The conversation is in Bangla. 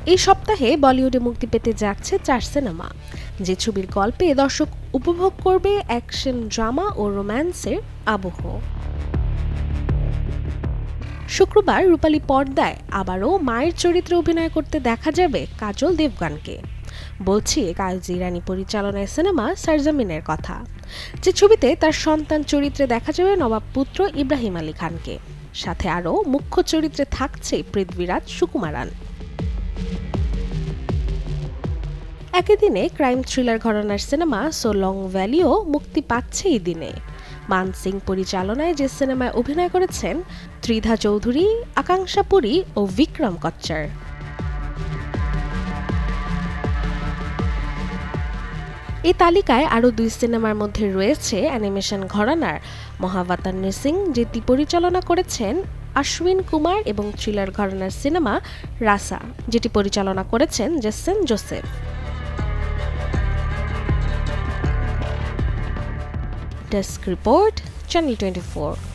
এই সপ্তাহে বলিউডে মুক্তি পেতে যাচ্ছে 4 সিনেমা, যে ছবির গল্পে দর্শক উপভোগ করবে অ্যাকশন, ড্রামা ও রোম্যান্সের আবহ। শুক্রবার রূপালী পর্দায় আবারও মায়ের চরিত্রে অভিনয় করতে দেখা যাবে কাজল দেবগানকে। বলছি কাজী রানী পরিচালনায় সিনেমা সরজমিনের কথা, যে ছবিতে তার সন্তান চরিত্রে দেখা যাবে নবাব পুত্র ইব্রাহিম আলী খানকে। সাথে আরও মুখ্য চরিত্রে থাকছে পৃথ্বীরাজ সুকুমারান। একই দিনে ক্রাইম থ্রিলার ঘরানার সিনেমা সো লং ভ্যালিও মুক্তি পাচ্ছে এই দিনে। মান সিং পরিচালনায় যে সিনেমায় অভিনয় করেছেন ত্রিধা চৌধুরী, আকাঙ্ক্ষা পুরী ও বিক্রম কচ্চর। এই তালিকায় আরও 2 সিনেমার মধ্যে রয়েছে অ্যানিমেশন ঘরানার মহাবতার সিং, যেটি পরিচালনা করেছেন অশ্বিন কুমার, এবং থ্রিলার ঘরানার সিনেমা রাসা, যেটি পরিচালনা করেছেন Jason Joseph. Desk report, channel 24।